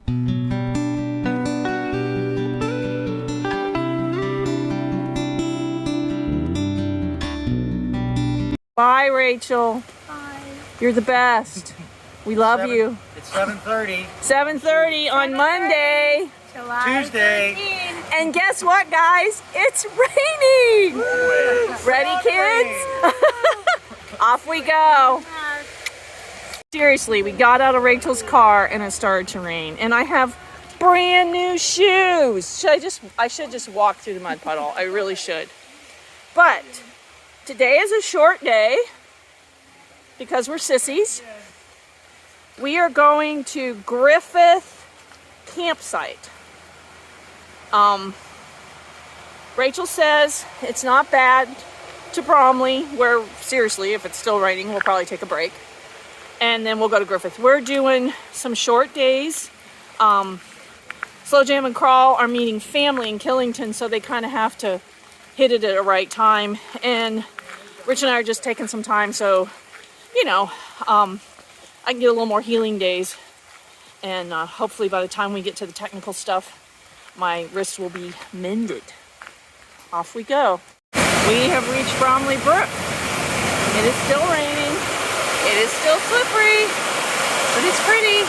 Bye, Rachel. Bye. You're the best. We love you. It's 7:30. 7:30 on Monday. Tuesday. 13. And guess what, guys? It's raining. Ready, kids? Off we go. Seriously, we got out of Rachel's car and it started to rain. And I have brand new shoes. I should just walk through the mud puddle. I really should. But today is a short day because we're sissies. We are going to Griffith campsite. Rachel says it's not bad to Bromley, where seriously, if it's still raining, we'll probably take a break. And then we'll go to Griffith. We're doing some short days. Slow Jam and Crawl are meeting family in Killington, so they kind of have to hit it at a right time. And Rich and I are just taking some time, so, you know, I can get a little more healing days. And hopefully by the time we get to the technical stuff, my wrist will be mended. Off we go. We have reached Bromley Brook. It is still raining. It is still slippery, but it's pretty.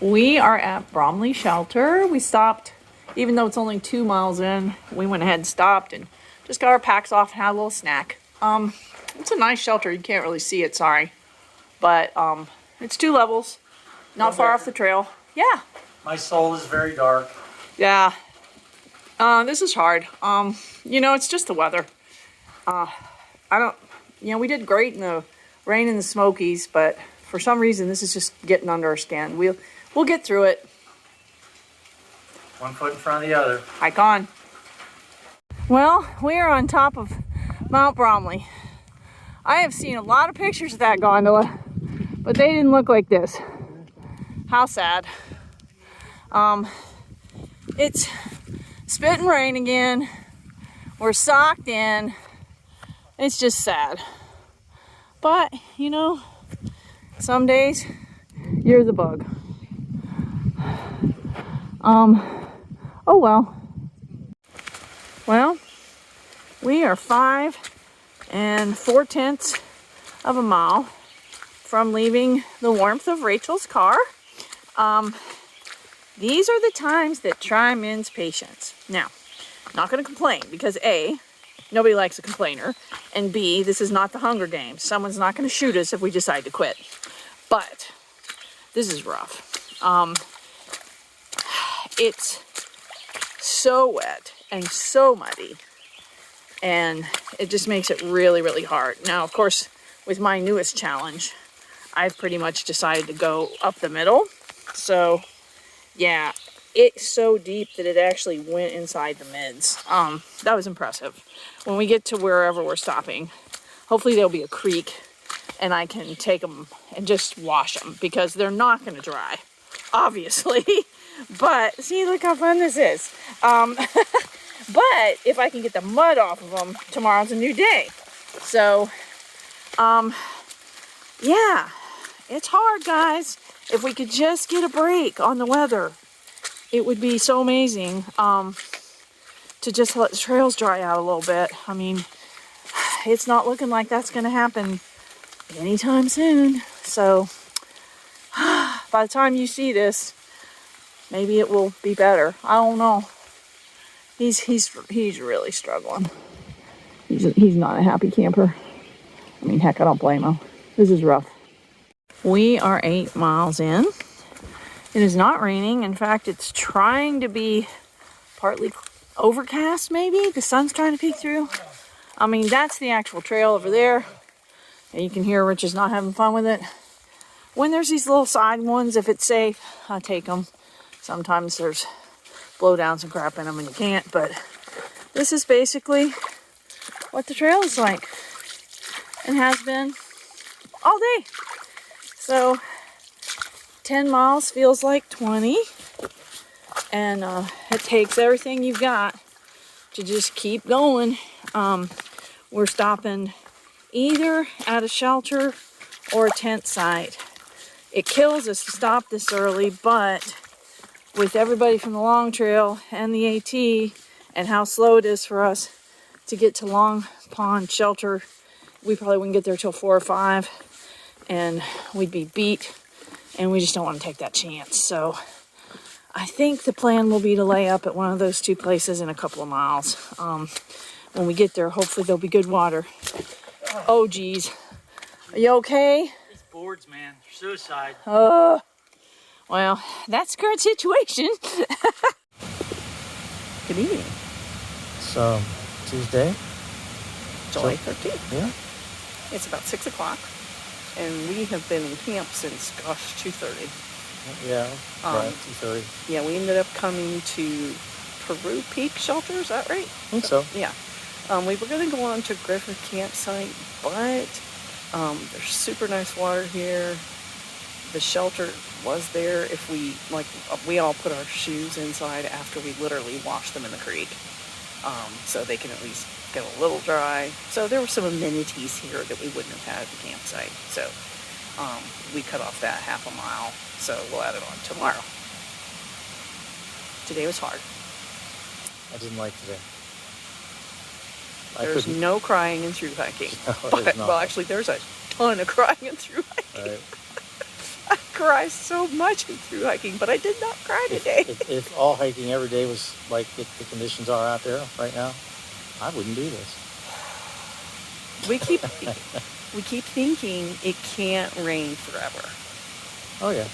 We are at Bromley Shelter. We stopped, even though it's only 2 miles in, we went ahead and stopped and just got our packs off and had a little snack. It's a nice shelter. You can't really see it, sorry. But it's 2 levels, not far off the trail. Yeah. My soul is very dark. Yeah. This is hard. You know, it's just the weather. We did great in the rain in the Smokies, but for some reason this is just getting under our skin. We'll get through it. One foot in front of the other. Hike on. Well, we are on top of Mount Bromley. I have seen a lot of pictures of that gondola, but they didn't look like this. How sad. It's spitting rain again. We're socked in. It's just sad. But, you know, some days you're the bug. Oh well. Well, we are 5 4/10 of a mile from leaving the warmth of Rachel's car. These are the times that try men's patience. Now, not going to complain because A, nobody likes a complainer, and B, this is not the Hunger Games. Someone's not going to shoot us if we decide to quit. But this is rough. It's so wet and so muddy, and it just makes it really, really hard. Now, of course, with my newest challenge, I've pretty much decided to go up the middle. So yeah, it's so deep that it actually went inside the mids. That was impressive. When we get to wherever we're stopping, hopefully there'll be a creek and I can take them and just wash them, because they're not going to dry, obviously. But see, look how fun this is. But if I can get the mud off of them, tomorrow's a new day. So, yeah, it's hard, guys. If we could just get a break on the weather, it would be so amazing to just let the trails dry out a little bit. I mean, it's not looking like that's going to happen anytime soon. So by the time you see this, maybe it will be better. I don't know. He's really struggling. He's not a happy camper. I mean, heck, I don't blame him. This is rough. We are 8 miles in. It is not raining. In fact, it's trying to be partly overcast, maybe. The sun's trying to peek through. I mean, that's the actual trail over there. And you can hear Rich is not having fun with it. When there's these little side ones, if it's safe, I take them. Sometimes there's blowdowns and crap in them and you can't. But this is basically what the trail is like and has been all day. So 10 miles feels like 20, and it takes everything you've got to just keep going. We're stopping either at a shelter or a tent site. It kills us to stop this early, but with everybody from the Long Trail and the AT and how slow it is for us to get to Long Pond Shelter, we probably wouldn't get there till 4 or 5, and we'd be beat, and we just don't want to take that chance. So I think the plan will be to lay up at one of those 2 places in a couple of miles. When we get there, hopefully there'll be good water. Oh, geez. Are you okay? These boards, man, suicide. Well, that's the current situation. Good evening. So, Tuesday? July 13th. Yeah. It's about 6 o'clock, and we have been in camp since, gosh, 2:30. Yeah, right, 2:30. Yeah, we ended up coming to Peru Peak shelter, is that right? I think so. Yeah. We were going to go on to Griffith campsite, but there's super nice water here. The shelter was there if we all put our shoes inside after we literally washed them in the creek. So they can at least get a little dry. So there were some amenities here that we wouldn't have had at the campsite. So we cut off that half a mile. So we'll add it on tomorrow. Today was hard. I didn't like today. There's no crying and through hiking. No, there's not. Well, actually, there's a ton of crying and through hiking. Right. I cry so much in through hiking, but I did not cry today. If all hiking every day was like the conditions are out there right now, I wouldn't do this. We keep thinking it can't rain forever, Oh yeah.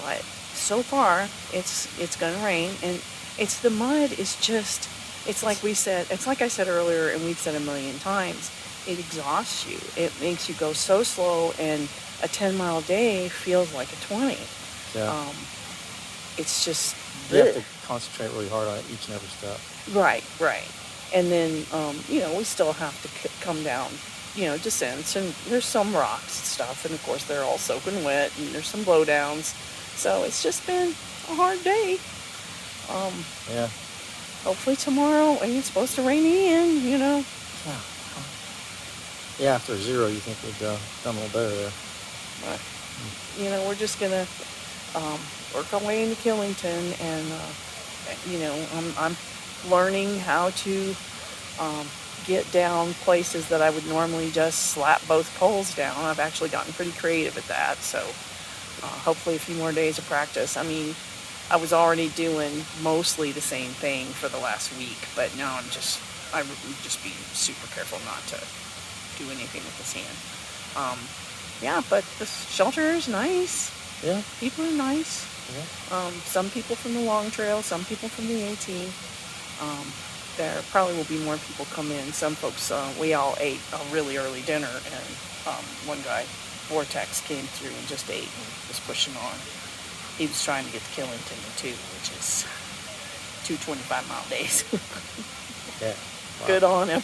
but so far it's gonna rain, and it's the mud is just. It's like we said. It's like I said earlier, and we've said a million times. It exhausts you. It makes you go so slow, and a 10-mile day feels like a 20. Yeah. It's just You have to concentrate really hard on it each and every step. right. And then we still have to come down, descents, and there's some rocks and stuff, and of course they're all soaking wet, and there's some blowdowns. So it's just been a hard day. Yeah. Hopefully tomorrow it's supposed to rain in, Yeah. Yeah, after 0, you think we'd done a little better there. But, we're just gonna work our way into Killington, and I'm learning how to get down places that I would normally just slap both poles down. I've actually gotten pretty creative at that, so hopefully a few more days of practice. I mean, I was already doing mostly the same thing for the last week, but now I'm just being super careful not to do anything with this hand. Yeah, but the shelter is nice. Yeah. People are nice. Yeah. Some people from the Long Trail, some people from the AT. There probably will be more people come in. Some folks, we all ate a really early dinner, and one guy, Vortex, came through and just ate and was pushing on. He was trying to get to Killington too, which is 2 25-mile days. Yeah. Wow. Good on him.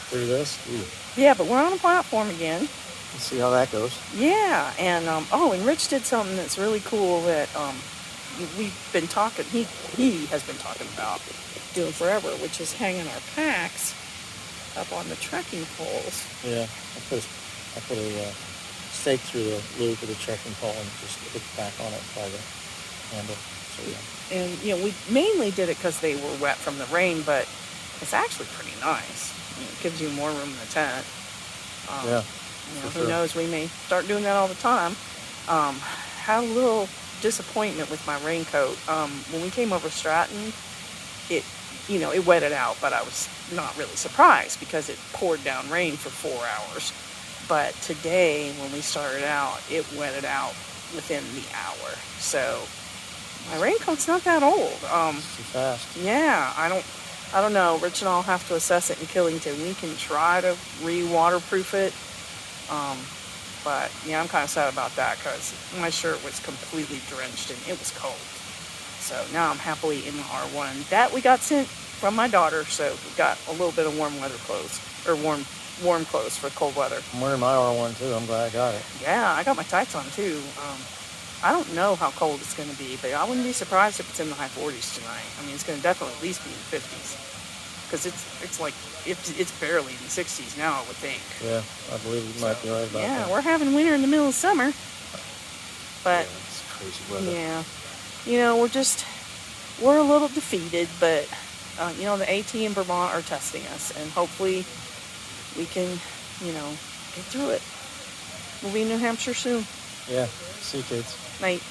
Through this? Ooh. Yeah, but we're on a platform again. Let's see how that goes. Yeah, and and Rich did something that's really cool that we've been talking. He has been talking about doing forever, which is hanging our packs up on the trekking poles. Yeah, I put a stake through the loop of the trekking pole and just put it back on it by the handle. So yeah. And we mainly did it because they were wet from the rain, but it's actually pretty nice. It gives you more room in the tent. Yeah. Who knows? We may start doing that all the time. Had a little disappointment with my raincoat. When we came over Stratton, it wetted out, but I was not really surprised because it poured down rain for 4 hours. But today, when we started out, it wetted out within the hour. So my raincoat's not that old. It's too fast. Yeah, I don't know. Rich and I'll have to assess it in Killington. We can try to re-waterproof it. But yeah, I'm kind of sad about that because my shirt was completely drenched and it was cold. So now I'm happily in the R1 that we got sent from my daughter. So we got a little bit of warm weather clothes, or warm clothes for cold weather. I'm wearing my R1 too. I'm glad I got it. Yeah, I got my tights on too. I don't know how cold it's going to be, but I wouldn't be surprised if it's in the high 40s tonight. I mean, it's going to definitely at least be in the 50s. Because it's barely in the 60s now, I would think. Yeah, I believe you might be right about that. Yeah, we're having winter in the middle of summer. But it's crazy weather. yeah, you know, we're a little defeated, but, you know, the AT and Vermont are testing us, and hopefully we can, you know, get through it. We'll be in New Hampshire soon. Yeah. See you, kids. Night.